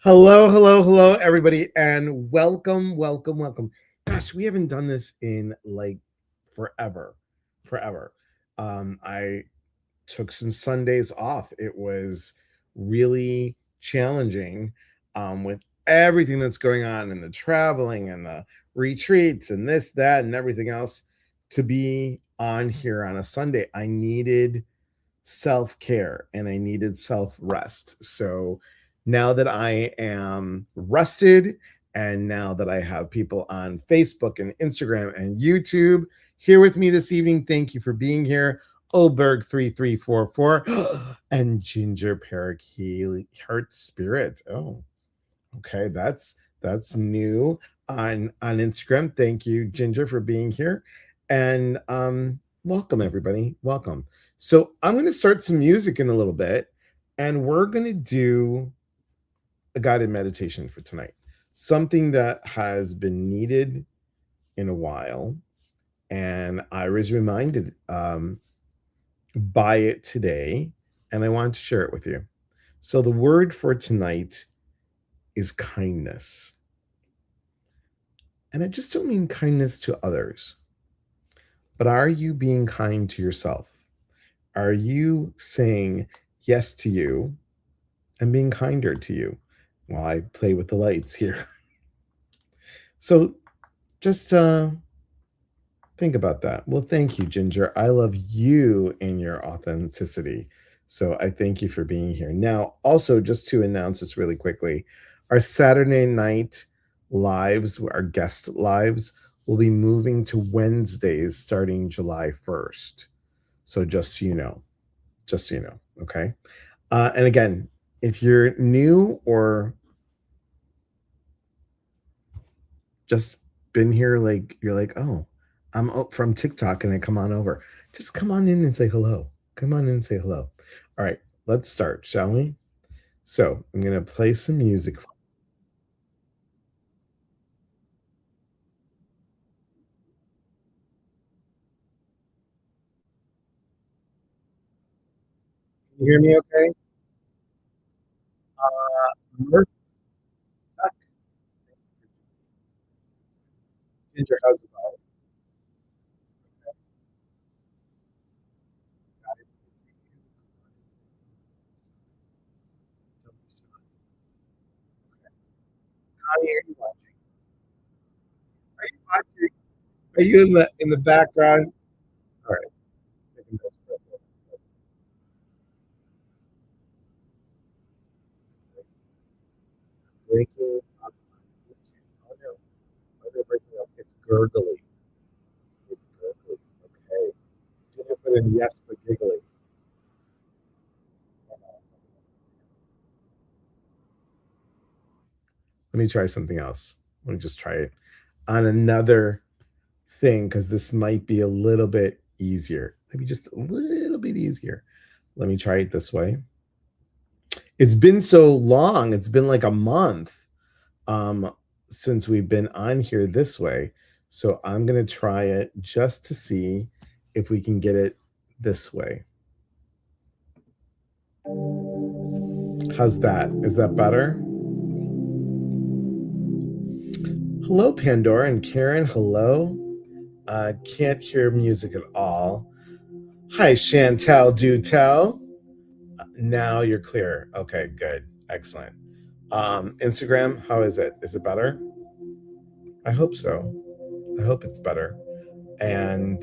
Hello, hello, hello, everybody, and welcome, welcome, welcome. Gosh, we haven't done this in like forever, forever. I took some Sundays off. It was really challenging with everything that's going on and the traveling and the retreats and this, that, and everything else to be on here on a Sunday. I needed self care and I needed self rest. So now that I am rested and now that I have people on Facebook and Instagram and YouTube here with me this evening, thank you for being here. Oberg3344 and Ginger Parakeet Heart Spirit. Oh, okay, that's new on Instagram. Thank you, Ginger, for being here. And welcome everybody. Welcome. So I'm gonna start some music in a little bit, and we're gonna do a guided meditation for tonight. Something that has been needed in a while, and I was reminded by it today, and I wanted to share it with you. So the word for tonight is kindness. And I just don't mean kindness to others, but are you being kind to yourself? Are you saying yes to you and being kinder to you? While I play with the lights here. So just think about that. Well, thank you, Ginger. I love you and your authenticity. So I thank you for being here. Now, also, just to announce this really quickly, our Saturday night lives, our guest lives, will be moving to Wednesdays starting July 1st. So just so you know, okay? And again, if you're new or just been here, like you're like, oh, I'm from TikTok and I come on over. Just come on in and say hello. Come on in and say hello. All right, let's start, shall we? So I'm gonna play some music. Can you hear me okay? Mercy, Ginger, how's it going? How are you watching? Are you watching? Are you in the background? All right, taking this breath in. Waking up. Oh no, oh, they're breaking up. It's gurgly. It's gurgly. Okay. Ginger put in yes, but giggly. Let me try something else. Let me just try it on another thing because this might be a little bit easier. Maybe just a little bit easier. Let me try it this way. It's been so long. It's been like a month um, since we've been on here this way. So I'm going to try it just to see if we can get it this way. How's that? Is that better? Hello, Pandora and Karen. Hello. Can't hear music at all. Hi, Chantel Dutel. Now you're clear. Okay, good. Excellent. Instagram, how is it? Is it better? I hope so. I hope it's better. And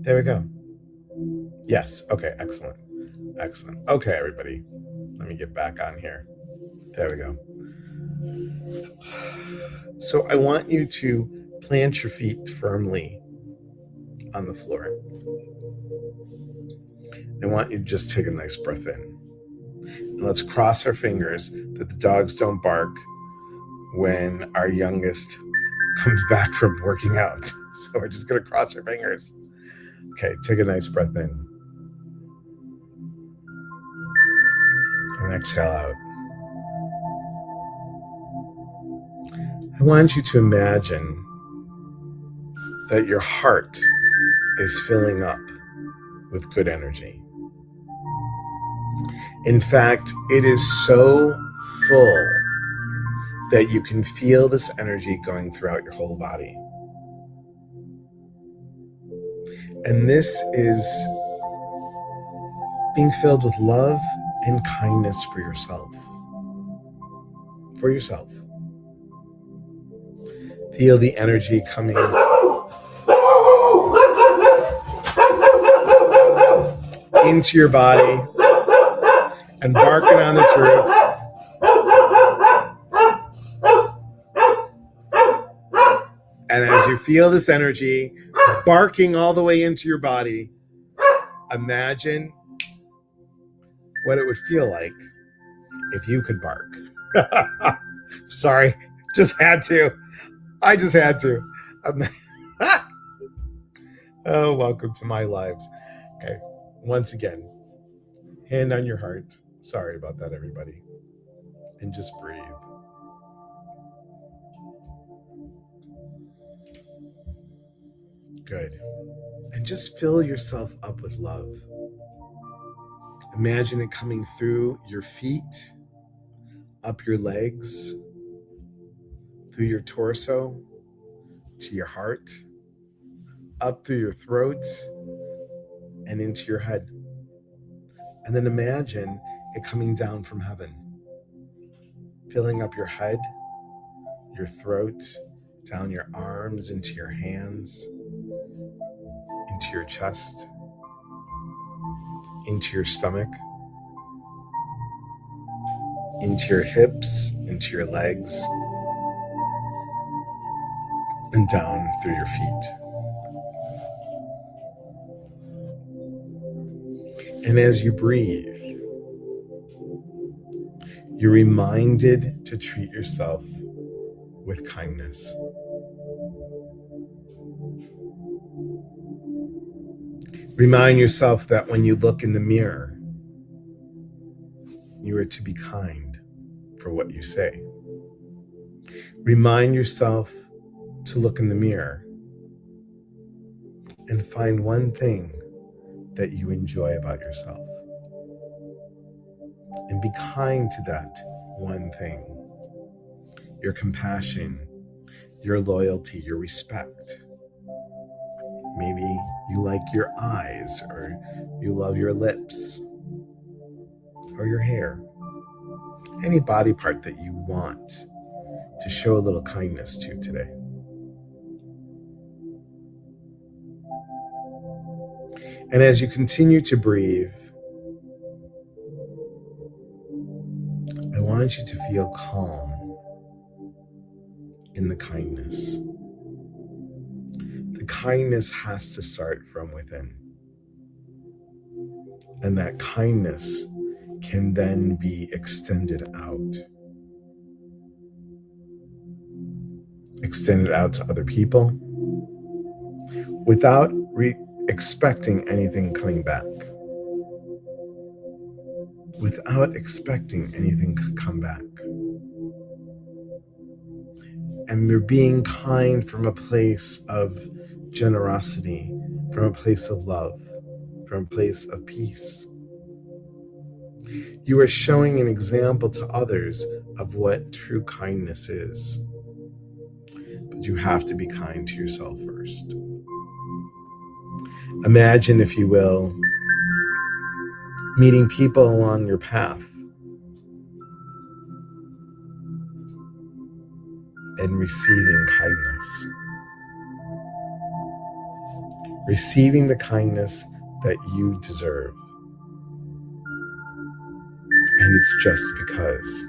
there we go. Yes. Okay, excellent. Excellent. Okay, everybody. Let me get back on here. There we go. So I want you to plant your feet firmly on the floor. I want you to just take a nice breath in. And let's cross our fingers that the dogs don't bark when our youngest comes back from working out. So we're just going to cross our fingers. Okay, take a nice breath in and exhale out. I want you to imagine that your heart is filling up with good energy. In fact, it is so full that you can feel this energy going throughout your whole body. And this is being filled with love and kindness for yourself. For yourself. Feel the energy coming into your body and barking on the truth. And as you feel this energy barking all the way into your body, imagine what it would feel like if you could bark. Sorry, just had to. I just had to. Oh, welcome to my lives. Okay, once again, hand on your heart. Sorry about that, everybody. And just breathe. Good. And just fill yourself up with love. Imagine it coming through your feet, up your legs, through your torso, to your heart, up through your throat, and into your head. And then imagine it coming down from heaven, filling up your head, your throat, down your arms, into your hands, into your chest, into your stomach, into your hips, into your legs, and down through your feet. And as you breathe, you're reminded to treat yourself with kindness. Remind yourself that when you look in the mirror, you are to be kind for what you say. Remind yourself to look in the mirror and find one thing that you enjoy about yourself. And be kind to that one thing. Your compassion, your loyalty, your respect. Maybe you like your eyes, or you love your lips, or your hair. Any body part that you want to show a little kindness to today. And as you continue to breathe, I want you to feel calm in the kindness. The kindness has to start from within. And that kindness can then be extended out. Extended out to other people without expecting anything coming back. Without expecting anything to come back. And you're being kind from a place of generosity, from a place of love, from a place of peace. You are showing an example to others of what true kindness is. But you have to be kind to yourself first. Imagine, if you will, meeting people along your path and receiving kindness. Receiving the kindness that you deserve. And it's just because.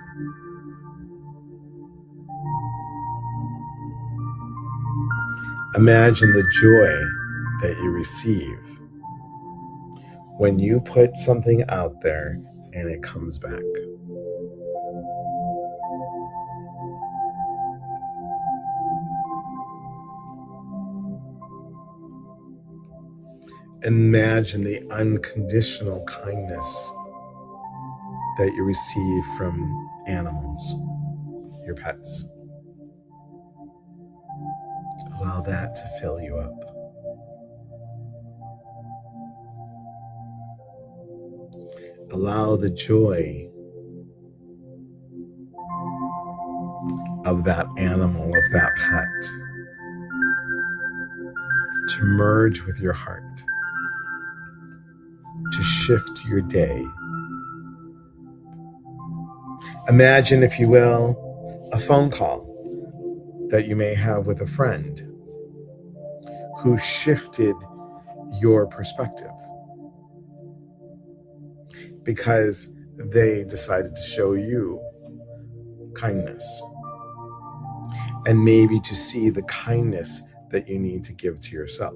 Imagine the joy that you receive when you put something out there and it comes back. Imagine the unconditional kindness that you receive from animals, your pets. Allow that to fill you up. Allow the joy of that animal, of that pet, to merge with your heart, to shift your day. Imagine, if you will, a phone call that you may have with a friend who shifted your perspective because they decided to show you kindness, and maybe to see the kindness that you need to give to yourself.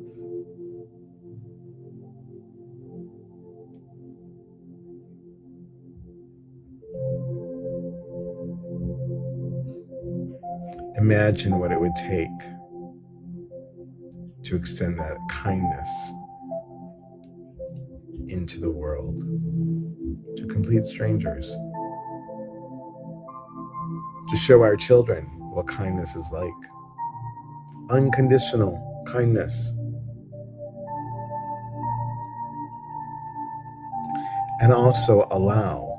Imagine what it would take to extend that kindness into the world to complete strangers, to show our children what kindness is like. Unconditional kindness. And also allow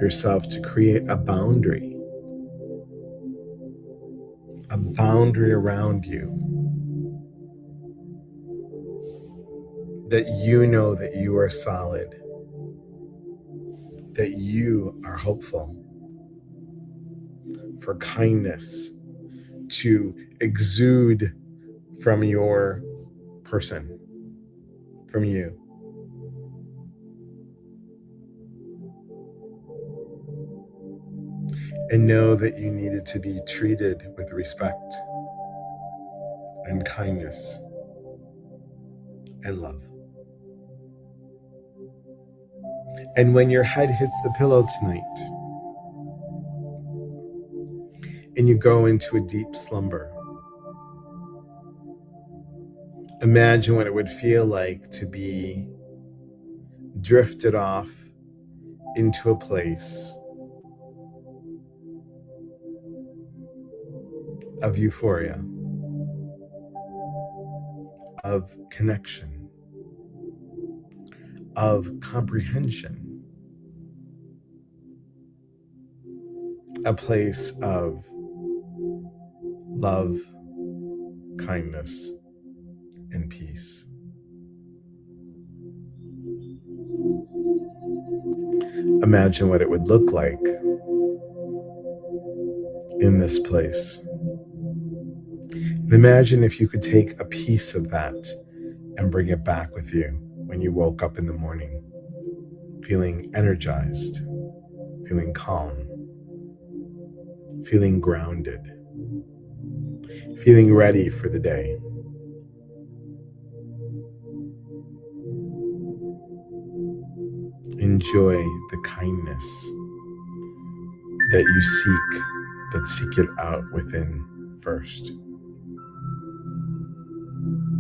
yourself to create a boundary around you, that you know that you are solid, that you are hopeful, for kindness to exude from your person, from you. And know that you needed to be treated with respect and kindness and love. And when your head hits the pillow tonight and you go into a deep slumber, imagine what it would feel like to be drifted off into a place of euphoria, of connection, of comprehension, a place of love, kindness, and peace. Imagine what it would look like in this place. And imagine if you could take a piece of that and bring it back with you when you woke up in the morning, feeling energized, feeling calm, feeling grounded, feeling ready for the day. Enjoy the kindness that you seek, but seek it out within first.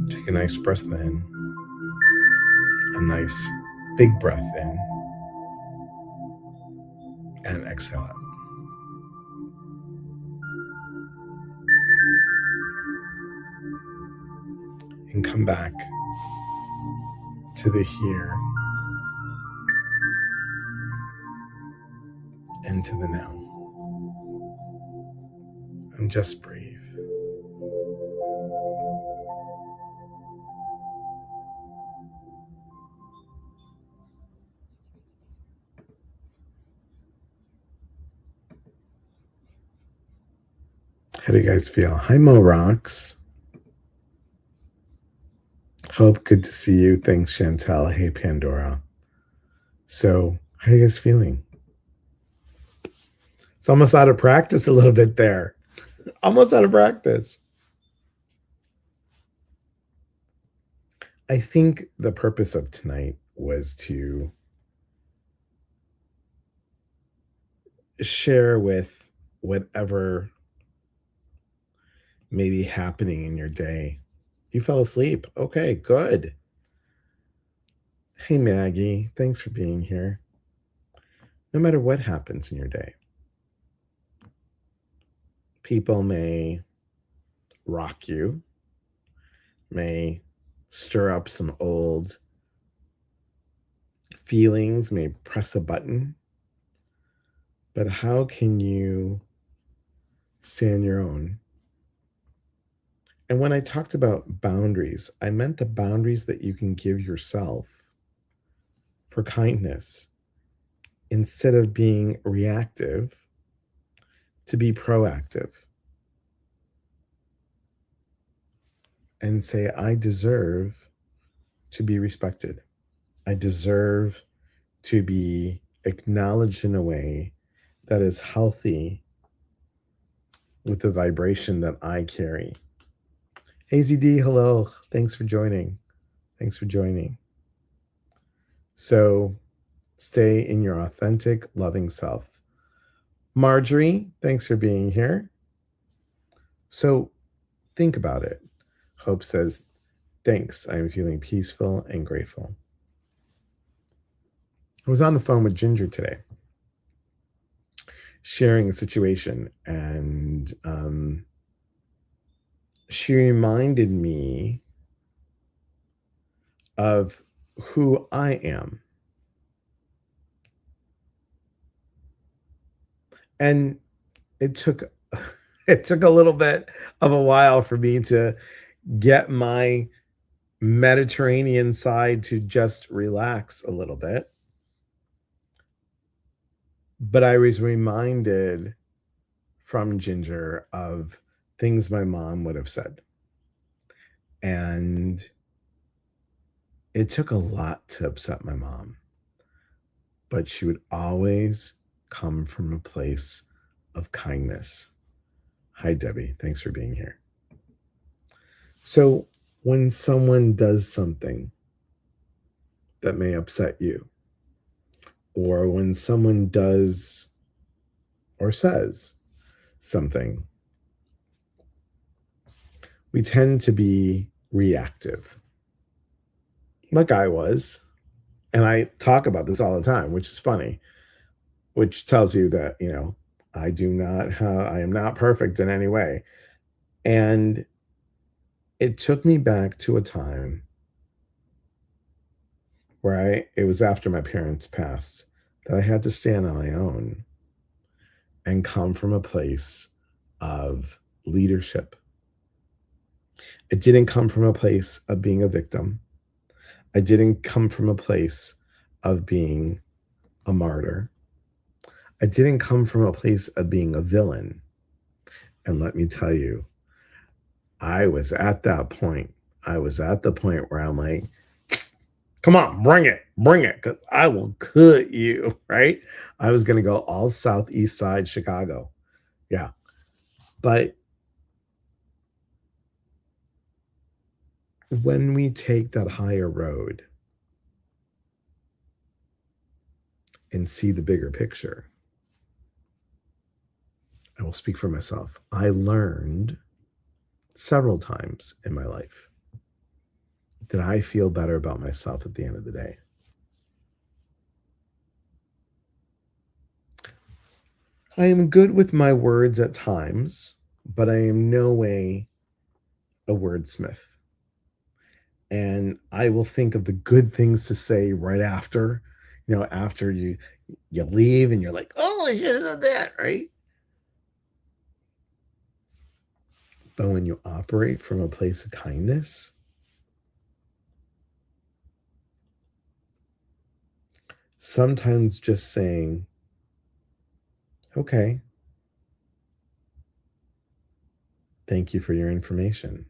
Take a nice breath in, a nice big breath in, and exhale out. And come back to the here and to the now. And just breathe. How do you guys feel? Hi, Mo Rocks. Hope, good to see you. Thanks, Chantel. Hey, Pandora. So, how are you guys feeling? It's almost out of practice a little bit there. Almost out of practice. I think the purpose of tonight was to share with whatever may be happening in your day. You fell asleep. Okay, good. Hey, Maggie. Thanks for being here. No matter what happens in your day, people may rock you, may stir up some old feelings may press a button, but how can you stand your own? And when I talked about boundaries, I meant the boundaries that you can give yourself for kindness instead of being reactive to be proactive and say, I deserve to be respected. I deserve to be acknowledged in a way that is healthy with the vibration that I carry. AZD, hello. Thanks for joining. Thanks for joining. So stay in your authentic, loving self. Marjorie, thanks for being here. So think about it. Hope says, thanks. I am feeling peaceful and grateful. I was on the phone with Ginger today, sharing a situation, and she reminded me of who I am. And it took it took a little bit of a while for me to get my Mediterranean side to just relax a little bit. But I was reminded from Ginger of things my mom would have said. And it took a lot to upset my mom, but she would always come from a place of kindness. Hi, Debbie. Thanks for being here. So, when someone does something that may upset you, or when someone does or says something, we tend to be reactive, like I was. And I talk about this all the time, which is funny, which tells you that, I am not perfect in any way. And it took me back to a time where it was after my parents passed, that I had to stand on my own and come from a place of leadership. It didn't come from a place of being a victim. I didn't come from a place of being a martyr. I didn't come from a place of being a villain. And let me tell you, I was at that point. I was at the point where I'm like, come on, bring it, because I will cut you, right? I was going to go all southeast side Chicago. Yeah. But when we take that higher road and see the bigger picture, I will speak for myself. I learned several times in my life that I feel better about myself at the end of the day. I am good with my words at times, but I am no way a wordsmith. And I will think of the good things to say right after, after you leave and you're like, oh, I should have said that, right? But when you operate from a place of kindness, sometimes just saying, okay, thank you for your information.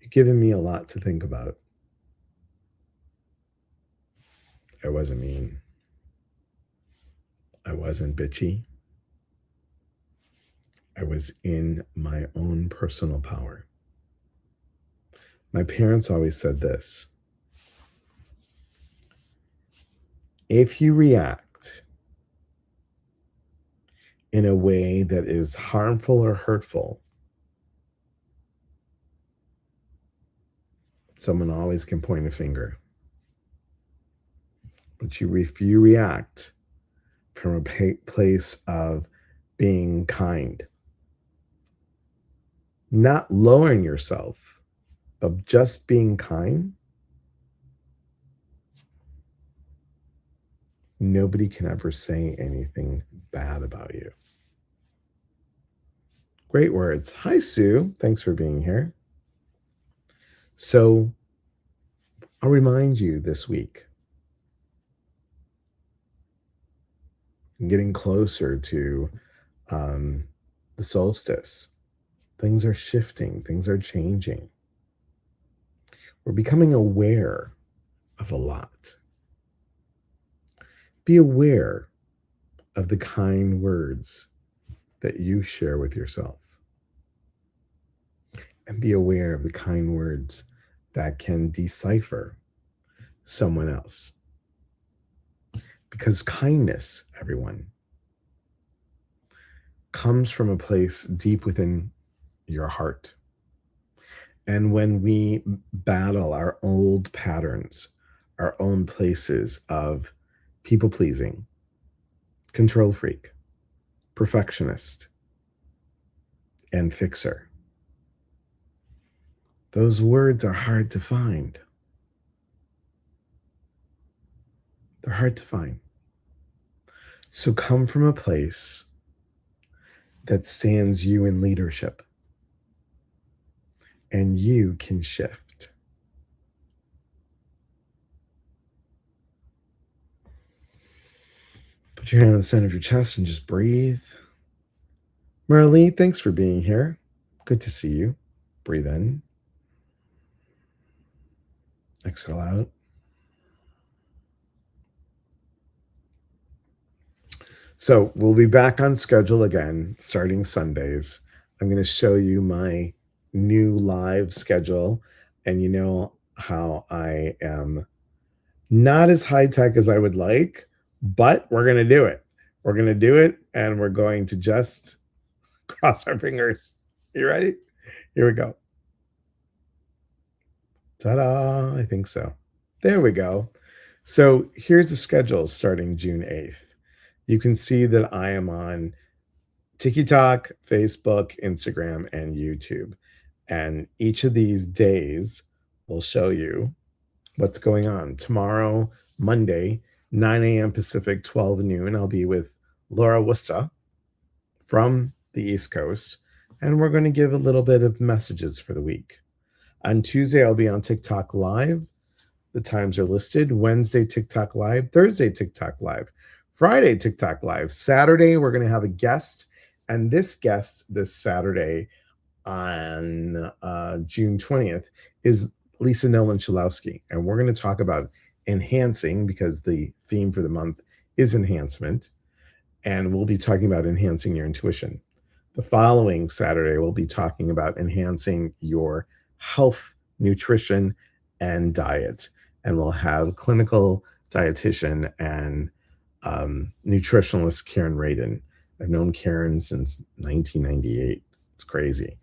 You've given me a lot to think about. I wasn't mean. I wasn't bitchy. I was in my own personal power. My parents always said this: if you react in a way that is harmful or hurtful, someone always can point a finger. But if you react from a place of being kind, not lowering yourself, but just being kind, nobody can ever say anything bad about you. Great words. Hi, Sue. Thanks for being here. So, I'll remind you this week, getting closer to um, the solstice. Things are shifting, things are changing. We're becoming aware of a lot. Be aware of the kind words that you share with yourself, and be aware of the kind words that can decipher someone else. Because kindness, everyone, comes from a place deep within your heart. And when we battle our old patterns, our own places of people pleasing, control freak, perfectionist, and fixer, those words are hard to find. They're hard to find. So come from a place that stands you in leadership, and you can shift. Put your hand on the center of your chest and just breathe. Marilee, thanks for being here. Good to see you. Breathe in. Exhale out. So we'll be back on schedule again starting Sundays. I'm going to show you my new live schedule. And you know how I am not as high tech as I would like, but we're going to do it. We're going to do it, and we're going to just cross our fingers. You ready? Here we go. Ta-da! I think so. There we go. So here's the schedule starting June 8th. You can see that I am on TikTok, Facebook, Instagram, and YouTube. And each of these days will show you what's going on. Tomorrow, Monday, 9 a.m. Pacific, 12 noon, I'll be with Laura Worcester from the East Coast, and we're going to give a little bit of messages for the week. On Tuesday, I'll be on TikTok Live. The times are listed. Wednesday, TikTok Live. Thursday, TikTok Live. Friday, TikTok Live. Saturday, we're going to have a guest, and this guest this Saturday on June 20th is Lisa Nolan Chalowski, and we're going to talk about enhancing, because the theme for the month is enhancement, and we'll be talking about enhancing your intuition. The following Saturday, we'll be talking about enhancing your health, nutrition, and diet, and we'll have clinical dietitian and nutritionalist Karen Radin. I've known Karen since 1998. It's crazy.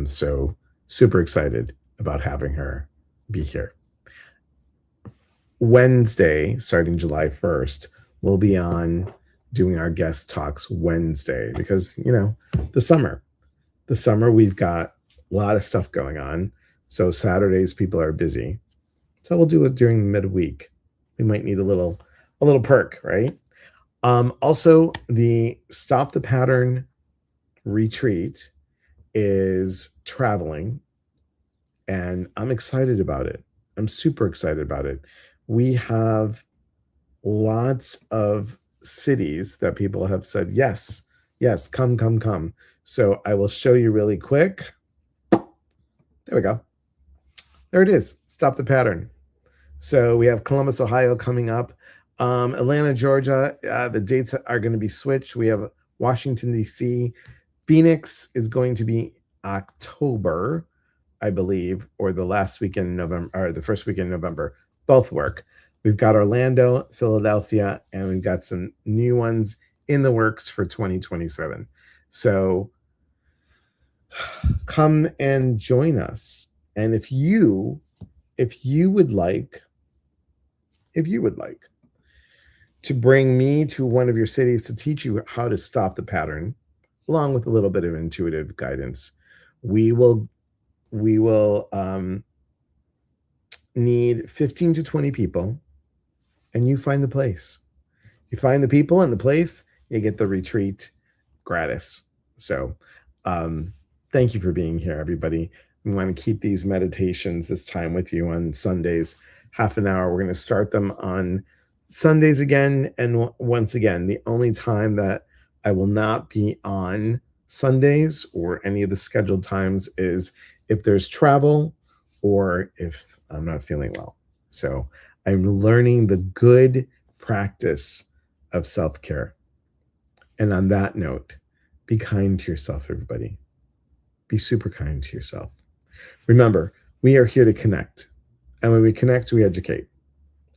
So super excited about having her be here. Wednesday, starting July 1st, we'll be on doing our guest talks Wednesday because, you know, the summer, we've got a lot of stuff going on. So Saturdays, people are busy. So we'll do it during midweek. We might need a little perk, right? Also, the Stop the Pattern retreat is traveling, and I'm excited about it. I'm super excited about it. We have lots of cities that people have said, yes, yes, come, come, come. So I will show you really quick. There we go. There it is. Stop the Pattern. So we have Columbus, Ohio coming up. Atlanta, Georgia, the dates are going to be switched. We have Washington, D.C. Phoenix is going to be October, I believe, or the last weekend in November, or the first weekend in November. Both work. We've got Orlando, Philadelphia, and we've got some new ones in the works for 2027. So come and join us. And if you would like to bring me to one of your cities to teach you how to stop the pattern, along with a little bit of intuitive guidance, we will need 15 to 20 people, and you find the place. You find the people and the place, you get the retreat gratis. So, um, thank you for being here, everybody. We want to keep these meditations this time with you on Sundays, half an hour. We're going to start them on Sundays again. And once again, the only time that I will not be on Sundays or any of the scheduled times is if there's travel or if I'm not feeling well. So I'm learning the good practice of self care. And on that note, be kind to yourself, everybody. Be super kind to yourself. Remember, we are here to connect. And when we connect, we educate.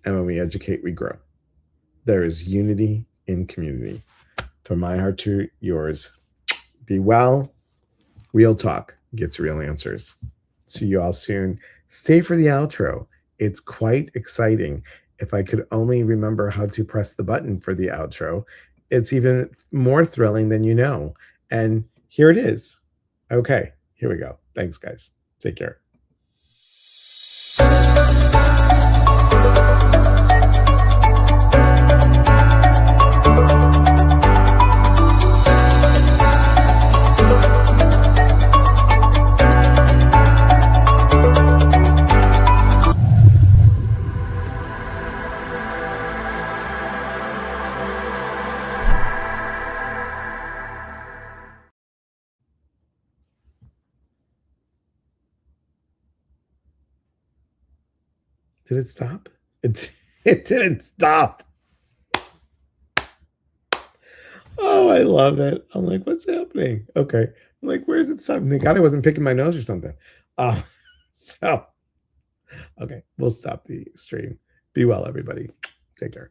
And when we educate, we grow. There is unity in community. From my heart to yours, be well. Real talk gets real answers. See you all soon. Stay for the outro. It's quite exciting. If I could only remember how to press the button for the outro, it's even more thrilling than you know. And here it is. Okay, here we go. Thanks, guys. Take care. Did it stop? It didn't stop. Oh, I love it. I'm like, what's happening? Okay. I'm like, where's it stopping? Thank God I wasn't picking my nose or something. Uh, so, okay, we'll stop the stream. Be well, everybody. Take care.